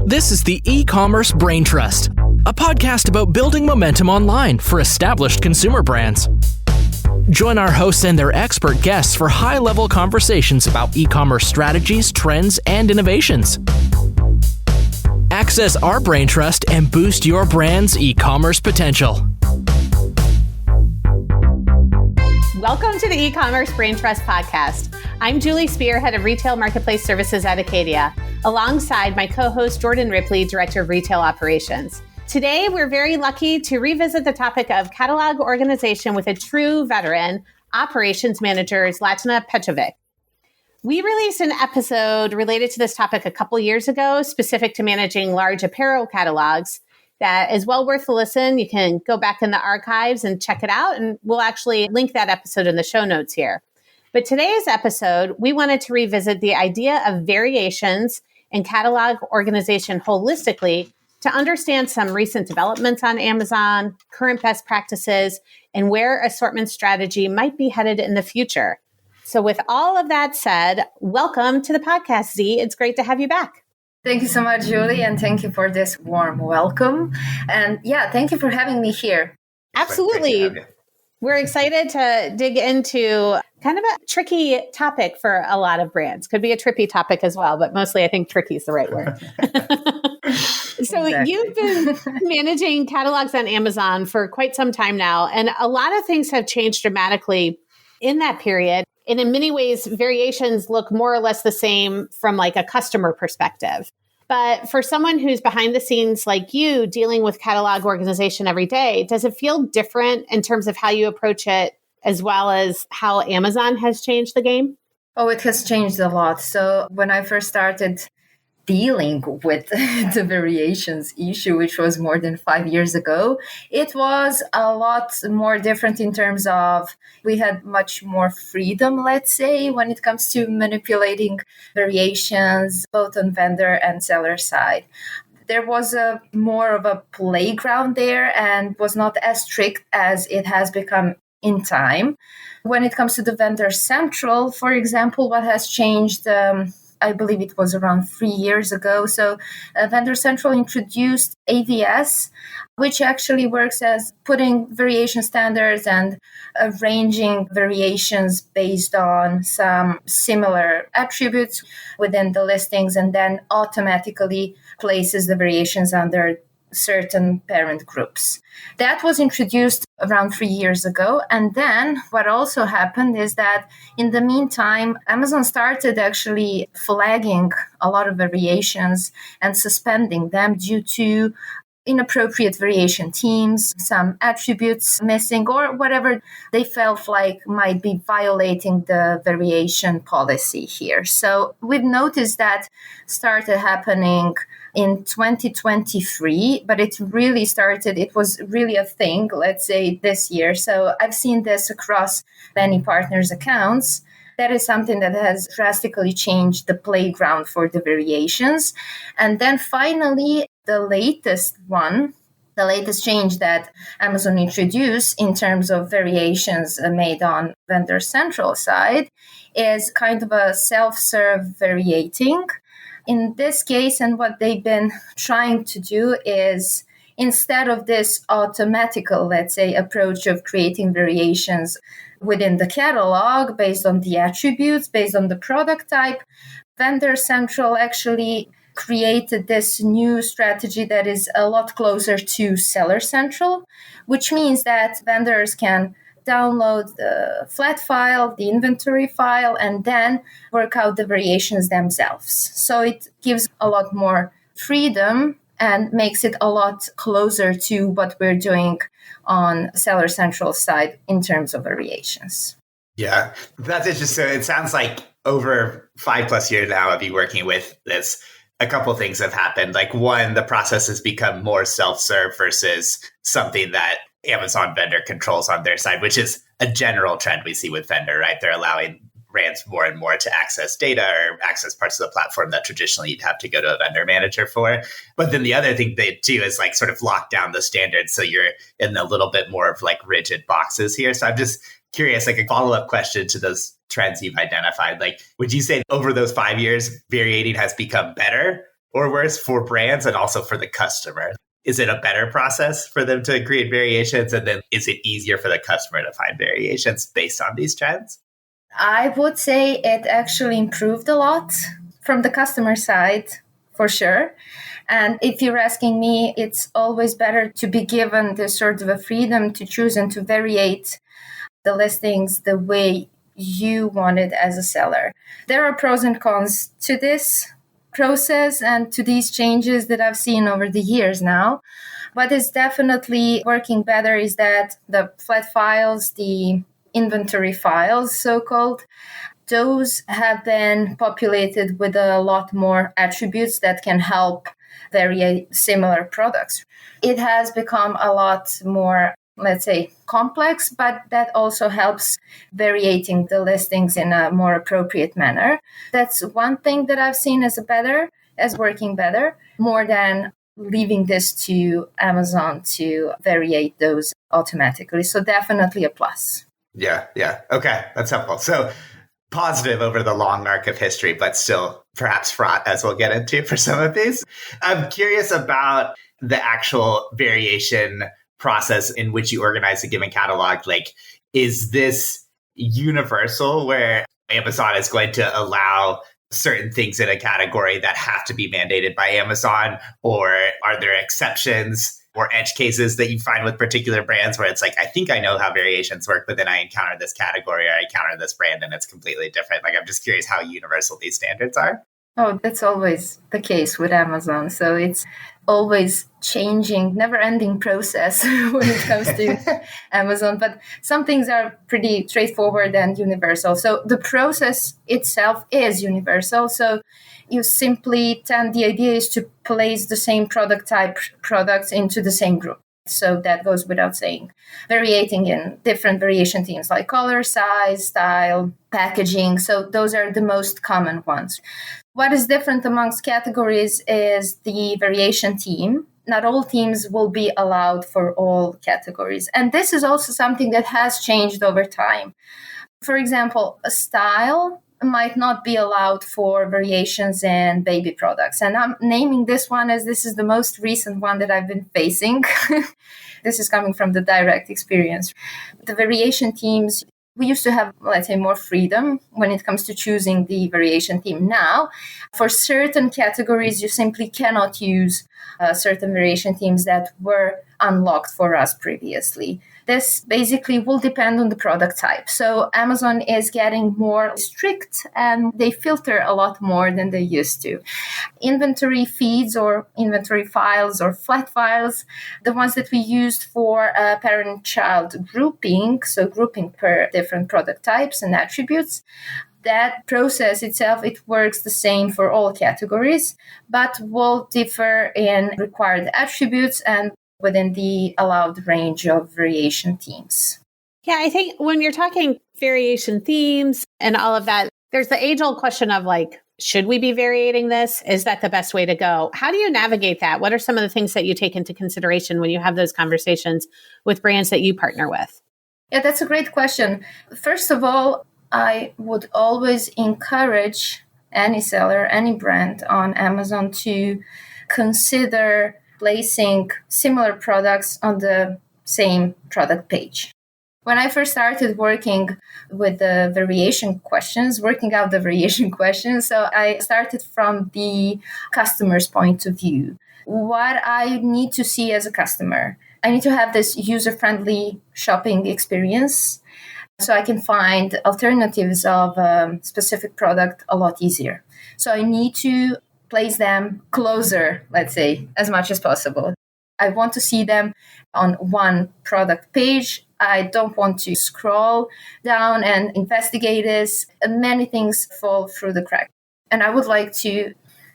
This is the Ecommerce Braintrust, a podcast about building momentum online for established consumer brands. Join our hosts and their expert guests for high-level conversations about e-commerce strategies, trends, and innovations. Access our Braintrust and boost your brand's e-commerce potential. Welcome to the Ecommerce Braintrust podcast. I'm Julie Spear, Head of Retail Marketplace Services at Acadia, alongside my co-host Jordan Ripley, Director of Retail Operations. Today, we're very lucky to revisit the topic of catalog organization with a true veteran, Operations Manager Zlatana Pejovoc. We released an episode related to this topic a couple years ago, specific to managing large apparel catalogs. That is well worth a listen. You can go back in the archives and check it out, and we'll actually link that episode in the show notes here. But today's episode, we wanted to revisit the idea of variations in catalog organization holistically to understand some recent developments on Amazon, current best practices, and where assortment strategy might be headed in the future. So with all of that said, welcome to the podcast, Z. It's great to have you back. Thank you so much, Julie, and thank you for this warm welcome. And thank you for having me here. Absolutely. We're excited to dig into kind of a tricky topic for a lot of brands. Could be a trippy topic as well, but mostly I think tricky is the right word. So exactly. You've been managing catalogs on Amazon for quite some time now, and a lot of things have changed dramatically in that period. And in many ways, variations look more or less the same from like a customer perspective. But for someone who's behind the scenes like you, dealing with catalog organization every day, does it feel different in terms of how you approach it, as well as how Amazon has changed the game? Oh, it has changed a lot. So when I first started dealing with the variations issue, which was more than 5 years ago, it was a lot more different in terms of we had much more freedom, let's say, when it comes to manipulating variations, both on vendor and seller side. There was more of a playground there and was not as strict as it has become in time. When it comes to the vendor central, for example, what has changed, I believe it was around 3 years ago. So Vendor Central introduced AVS, which actually works as putting variation standards and arranging variations based on some similar attributes within the listings, and then automatically places the variations under certain parent groups. That was introduced around 3 years ago. And then what also happened is that in the meantime, Amazon started actually flagging a lot of variations and suspending them due to inappropriate variation teams, some attributes missing, or whatever they felt like might be violating the variation policy here. So we've noticed that started happening in 2023, but it was really a thing, let's say, this year. So I've seen this across many partners' accounts. That is something that has drastically changed the playground for the variations. And then finally, the latest change that Amazon introduced in terms of variations made on Vendor Central side is kind of a self-serve variating. In this case, and what they've been trying to do is, instead of this automatical, let's say, approach of creating variations within the catalog based on the attributes, based on the product type, Vendor Central actually created this new strategy that is a lot closer to Seller Central, which means that vendors can download the flat file, the inventory file, and then work out the variations themselves. So it gives a lot more freedom and makes it a lot closer to what we're doing on Seller Central side in terms of variations. Yeah, that's interesting. So it sounds like over 5+ years now of you working with this, a couple things have happened. Like one, the process has become more self-serve versus something that Amazon vendor controls on their side, which is a general trend we see with vendor, right? They're allowing brands more and more to access data or access parts of the platform that traditionally you'd have to go to a vendor manager for. But then the other thing they do is like sort of lock down the standards. So you're in a little bit more of like rigid boxes here. So I'm just curious, like a follow-up question to those trends you've identified. Like, would you say over those 5 years, variating has become better or worse for brands and also for the customer? Is it a better process for them to create variations? And then is it easier for the customer to find variations based on these trends? I would say it actually improved a lot from the customer side, for sure. And if you're asking me, it's always better to be given this sort of a freedom to choose and to variate the listings the way you want it as a seller. There are pros and cons to this process and to these changes that I've seen over the years now. What is definitely working better is that the flat files, the inventory files, so-called, those have been populated with a lot more attributes that can help vary similar products. It has become a lot more, let's say, complex, but that also helps variating the listings in a more appropriate manner. That's one thing that I've seen as working better, more than leaving this to Amazon to variate those automatically. So definitely a plus. Yeah. Okay, that's helpful. So positive over the long arc of history, but still perhaps fraught, as we'll get into for some of these. I'm curious about the actual variation process in which you organize a given catalog. Like, is this universal where Amazon is going to allow certain things in a category that have to be mandated by Amazon? Or are there exceptions or edge cases that you find with particular brands where it's like, I think I know how variations work, but then I encounter this category or I encounter this brand and it's completely different? Like, I'm just curious how universal these standards are. Oh, that's always the case with Amazon. So it's always changing, never-ending process when it comes to Amazon. But some things are pretty straightforward and universal. So the process itself is universal. So you simply the idea is to place the same product type products into the same group. So that goes without saying. Variating in different variation themes like color, size, style, packaging. So those are the most common ones. What is different amongst categories is the variation theme. Not all themes will be allowed for all categories. And this is also something that has changed over time. For example, a style might not be allowed for variations in baby products. And I'm naming this one as this is the most recent one that I've been facing. This is coming from the direct experience. The variation themes, we used to have, let's say, more freedom when it comes to choosing the variation theme. Now, for certain categories, you simply cannot use certain variation themes that were unlocked for us previously. This basically will depend on the product type. So Amazon is getting more strict and they filter a lot more than they used to. Inventory feeds or inventory files or flat files, the ones that we used for parent-child grouping, so grouping per different product types and attributes, that process itself, it works the same for all categories, but will differ in required attributes and within the allowed range of variation themes. Yeah, I think when you're talking variation themes and all of that, there's the age-old question of like, should we be variating this? Is that the best way to go? How do you navigate that? What are some of the things that you take into consideration when you have those conversations with brands that you partner with? Yeah, that's a great question. First of all, I would always encourage any seller, any brand on Amazon to consider placing similar products on the same product page. When I first started working with the variation questions, so I started from the customer's point of view. What I need to see as a customer, I need to have this user-friendly shopping experience so I can find alternatives of a specific product a lot easier. So I need to place them closer, let's say, as much as possible. I want to see them on one product page. I don't want to scroll down and investigate this. Many things fall through the crack. And I would like to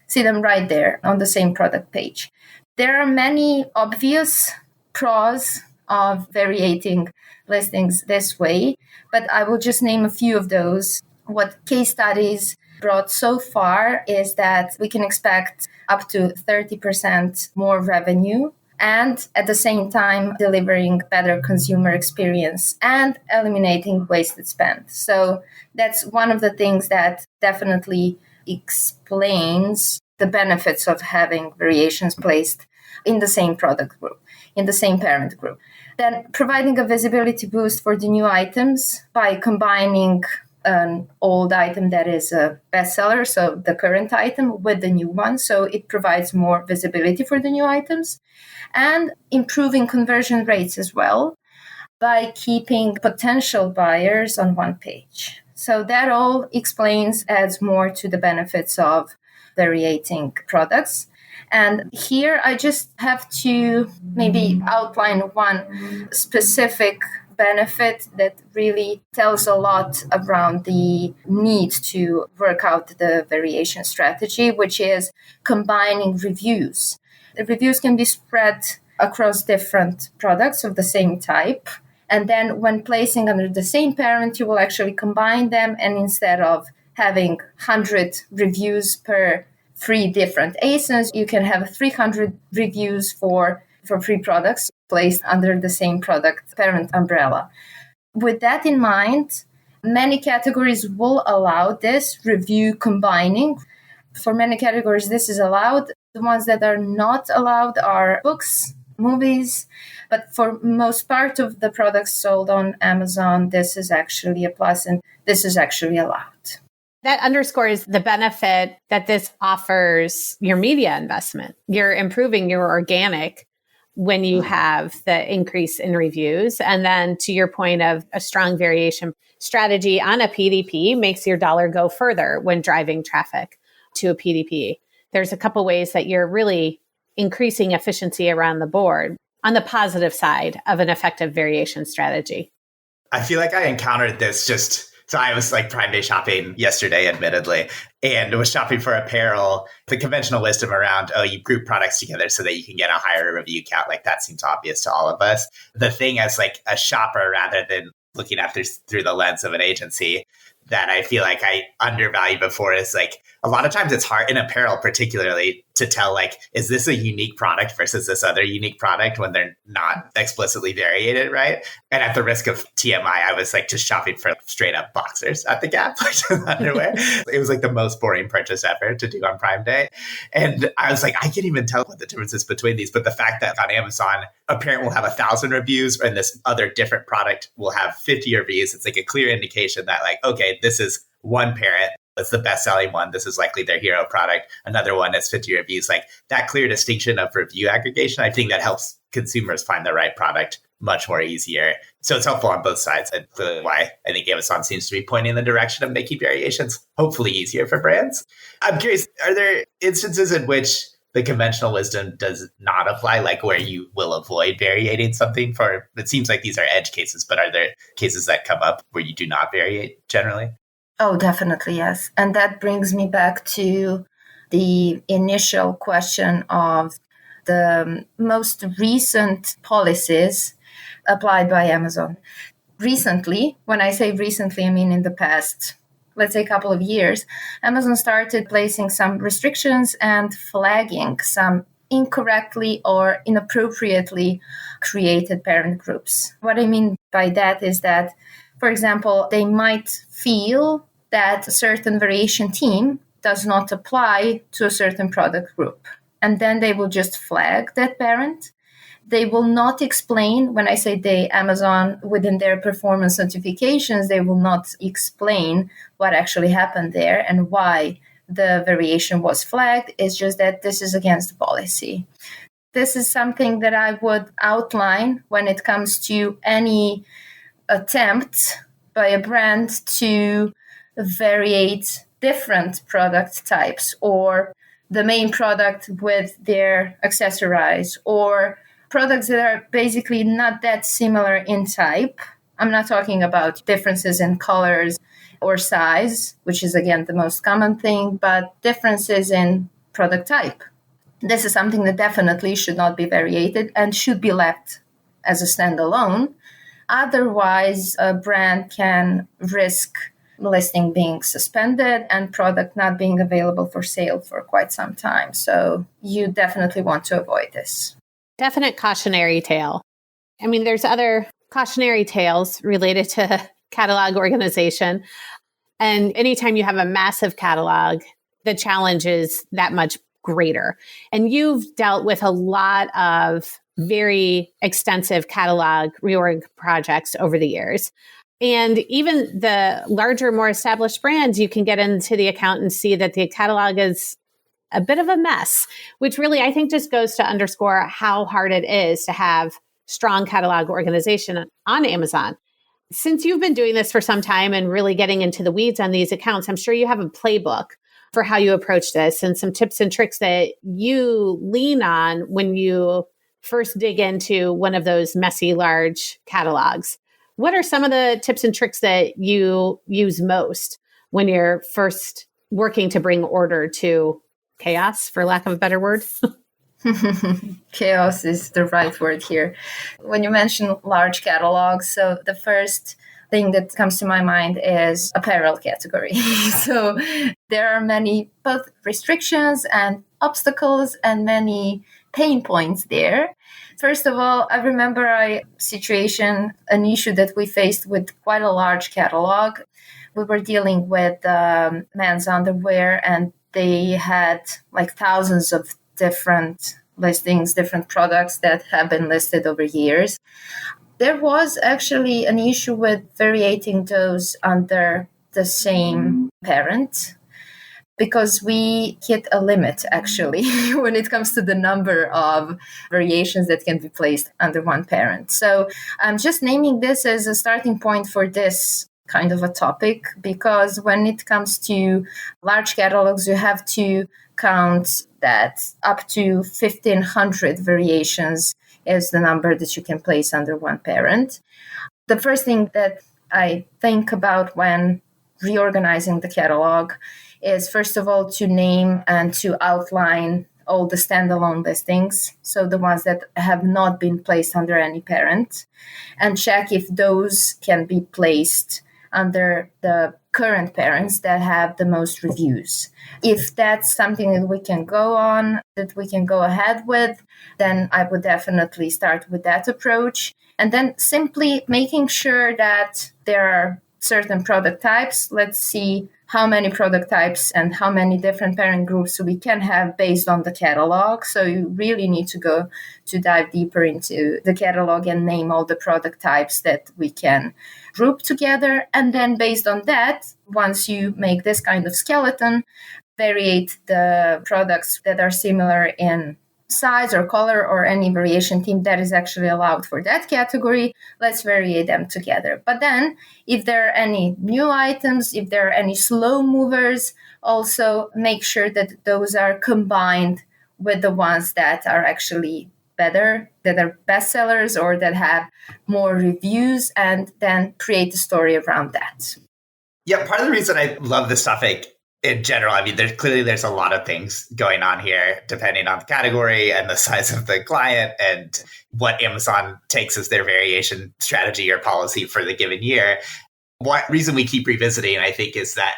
see them right there on the same product page. There are many obvious pros of variating listings this way, but I will just name a few of those. What case studies brought so far is that we can expect up to 30% more revenue and at the same time delivering better consumer experience and eliminating wasted spend. So that's one of the things that definitely explains the benefits of having variations placed in the same product group, in the same parent group. Then providing a visibility boost for the new items by combining an old item that is a bestseller, so the current item, with the new one. So it provides more visibility for the new items, and improving conversion rates as well by keeping potential buyers on one page. So that all adds more to the benefits of variating products. And here I just have to maybe outline one specific benefit that really tells a lot around the need to work out the variation strategy, which is combining reviews. The reviews can be spread across different products of the same type. And then when placing under the same parent, you will actually combine them. And instead of having 100 reviews per 3 different ASINs, you can have 300 reviews for 3 products placed under the same product parent umbrella. With that in mind, many categories will allow this review combining. For many categories, this is allowed. The ones that are not allowed are books, movies, but for most part of the products sold on Amazon, this is actually a plus, and this is actually allowed. That underscores the benefit that this offers your media investment. You're improving your organic when you have the increase in reviews. And then to your point of a strong variation strategy on a PDP makes your dollar go further when driving traffic to a PDP. There's a couple ways that you're really increasing efficiency around the board on the positive side of an effective variation strategy. I feel like I encountered this so I was like Prime Day shopping yesterday, admittedly, and was shopping for apparel. The conventional wisdom around, you group products together so that you can get a higher review count, like that seems obvious to all of us. The thing as like a shopper, rather than looking at this through the lens of an agency, that I feel like I undervalued before is like, a lot of times it's hard in apparel, particularly, to tell, like, is this a unique product versus this other unique product when they're not explicitly variated, right? And at the risk of TMI, I was like just shopping for straight up boxers at the Gap, like underwear. It was like the most boring purchase ever to do on Prime Day. And I was like, I can't even tell what the difference is between these. But the fact that on Amazon, a parent will have 1,000 reviews and this other different product will have 50 reviews, it's like a clear indication that, like, okay, this is one parent. It's the best-selling one. This is likely their hero product. Another one has 50 reviews. Like that clear distinction of review aggregation, I think that helps consumers find the right product much more easier. So it's helpful on both sides. And clearly why I think Amazon seems to be pointing in the direction of making variations hopefully easier for brands. I'm curious, are there instances in which the conventional wisdom does not apply, like where you will avoid variating something for, it seems like these are edge cases, but are there cases that come up where you do not variate generally? Oh, definitely, yes. And that brings me back to the initial question of the most recent policies applied by Amazon. Recently, when I say recently, I mean in the past, let's say a couple of years, Amazon started placing some restrictions and flagging some incorrectly or inappropriately created parent groups. What I mean by that is that, for example, they might feel that a certain variation theme does not apply to a certain product group. And then they will just flag that parent. They will not explain, when I say they, Amazon, within their performance notifications, they will not explain what actually happened there and why the variation was flagged. It's just that this is against the policy. This is something that I would outline when it comes to any attempt by a brand to variate different product types or the main product with their accessorize or products that are basically not that similar in type. I'm not talking about differences in colors or size, which is, again, the most common thing, but differences in product type. This is something that definitely should not be variated and should be left as a standalone. Otherwise, a brand can risk listing being suspended and product not being available for sale for quite some time. So you definitely want to avoid this. Definite cautionary tale. I mean, there's other cautionary tales related to catalog organization. And anytime you have a massive catalog, the challenge is that much greater. And you've dealt with a lot of very extensive catalog reorg projects over the years. And even the larger, more established brands, you can get into the account and see that the catalog is a bit of a mess, which really I think just goes to underscore how hard it is to have strong catalog organization on Amazon. Since you've been doing this for some time and really getting into the weeds on these accounts, I'm sure you have a playbook for how you approach this and some tips and tricks that you lean on when you first dig into one of those messy, large catalogs. What are some of the tips and tricks that you use most when you're first working to bring order to chaos, for lack of a better word? Chaos is the right word here. When you mention large catalogs, so the first thing that comes to my mind is apparel category. So there are many both restrictions and obstacles and many pain points there. First of all, I remember an issue that we faced with quite a large catalog. We were dealing with men's underwear, and they had like thousands of different listings, different products that have been listed over years. There was actually an issue with variating those under the same parent, because we hit a limit, actually, when it comes to the number of variations that can be placed under one parent. So I'm just naming this as a starting point for this kind of a topic, because when it comes to large catalogs, you have to count that up to 1,500 variations is the number that you can place under one parent. The first thing that I think about when reorganizing the catalog is, first of all, to name and to outline all the standalone listings, so the ones that have not been placed under any parent, and check if those can be placed under the current parents that have the most reviews. If that's something that we can go on, that we can go ahead with, then I would definitely start with that approach. And then simply making sure that there are certain product types. Let's see how many product types and how many different parent groups we can have based on the catalog. So you really need to dive deeper into the catalog and name all the product types that we can group together. And then based on that, once you make this kind of skeleton, variate the products that are similar in size or color or any variation theme that is actually allowed for that category. Let's vary them together. But then if there are any new items, if there are any slow movers, also make sure that those are combined with the ones that are actually better, that are bestsellers or that have more reviews, and then create a story around that. Yeah, part of the reason I love this topic in general, I mean, there's a lot of things going on here, depending on the category and the size of the client and what Amazon takes as their variation strategy or policy for the given year. One reason we keep revisiting, I think, is that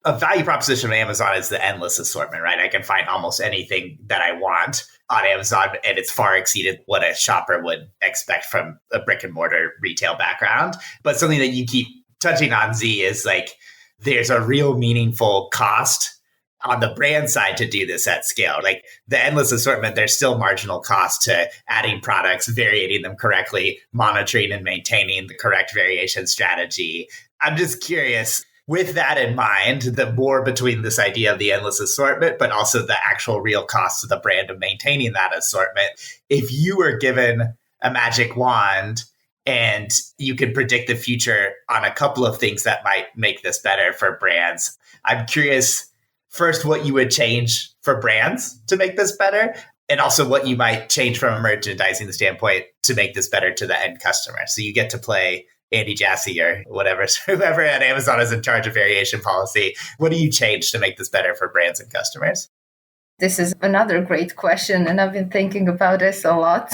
a value proposition of Amazon is the endless assortment, right? I can find almost anything that I want on Amazon, and it's far exceeded what a shopper would expect from a brick and mortar retail background. But something that you keep touching on, Z, is like, there's a real meaningful cost on the brand side to do this at scale. Like the endless assortment, there's still marginal cost to adding products, varying them correctly, monitoring and maintaining the correct variation strategy. I'm just curious, with that in mind, the more between this idea of the endless assortment, but also the actual real cost to the brand of maintaining that assortment, if you were given a magic wand and you can predict the future on a couple of things that might make this better for brands, I'm curious, first, what you would change for brands to make this better, and also what you might change from a merchandising standpoint to make this better to the end customer. So you get to play Andy Jassy or whatever, whoever at Amazon is in charge of variation policy. What do you change to make this better for brands and customers? This is another great question, and I've been thinking about this a lot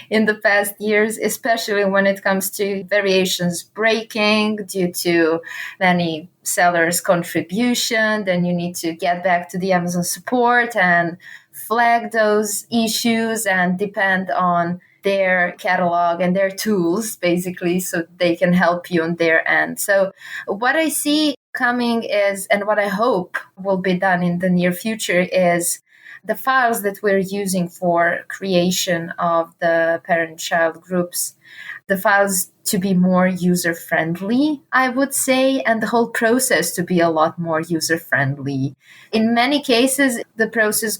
in the past years, especially when it comes to variations breaking due to many sellers' contribution. Then you need to get back to the Amazon support and flag those issues and depend on their catalog and their tools, basically, so they can help you on their end. So what I see coming is, and what I hope will be done in the near future, is the files that we're using for creation of the parent-child groups, the files to be more user-friendly, I would say, and the whole process to be a lot more user-friendly. In many cases, the process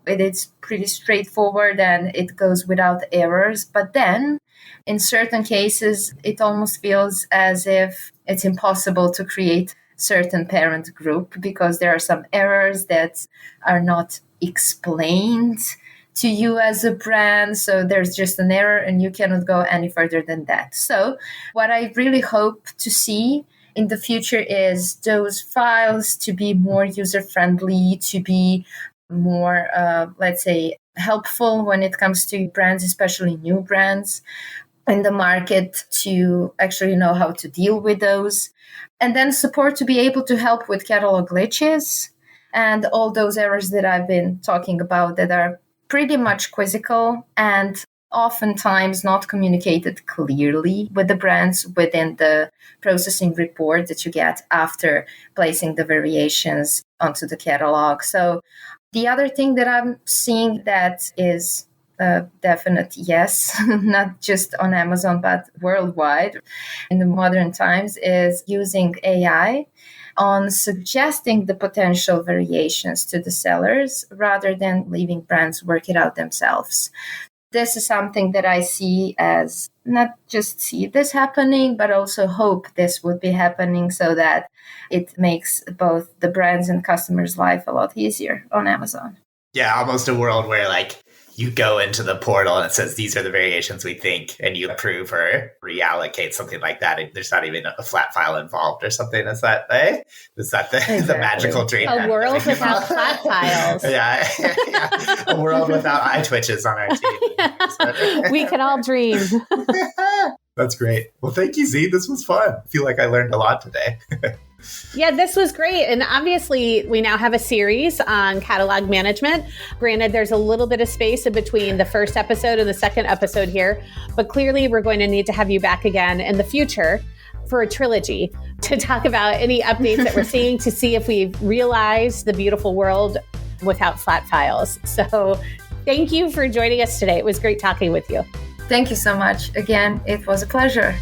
it's pretty straightforward and it goes without errors. But then in certain cases, it almost feels as if it's impossible to create certain parent group because there are some errors that are not explained to you as a brand. So there's just an error and you cannot go any further than that. So what I really hope to see in the future is those files to be more user-friendly, to be more, let's say, helpful when it comes to brands, especially new brands in the market, to actually know how to deal with those. And then support to be able to help with catalog glitches and all those errors that I've been talking about that are pretty much quizzical and oftentimes not communicated clearly with the brands within the processing report that you get after placing the variations onto the catalog. So the other thing that I'm seeing that is a definite yes, not just on Amazon, but worldwide in the modern times, is using AI on suggesting the potential variations to the sellers rather than leaving brands work it out themselves. This is something that I see as not just see this happening, but also hope this would be happening so that it makes both the brands and customers' life a lot easier on Amazon. Yeah, almost a world where like you go into the portal and it says, these are the variations we think, and you approve or reallocate something like that. And there's not even a flat file involved or something. Is that the magical dream? A world without flat files. Yeah. A world without eye twitches on our team. We can all dream. That's great. Well, thank you, Z. This was fun. I feel like I learned a lot today. Yeah, this was great. And obviously, we now have a series on catalog management. Granted, there's a little bit of space in between the first episode and the second episode here, but clearly we're going to need to have you back again in the future for a trilogy to talk about any updates that we're seeing to see if we've realized the beautiful world without flat files. So thank you for joining us today. It was great talking with you. Thank you so much. Again, it was a pleasure.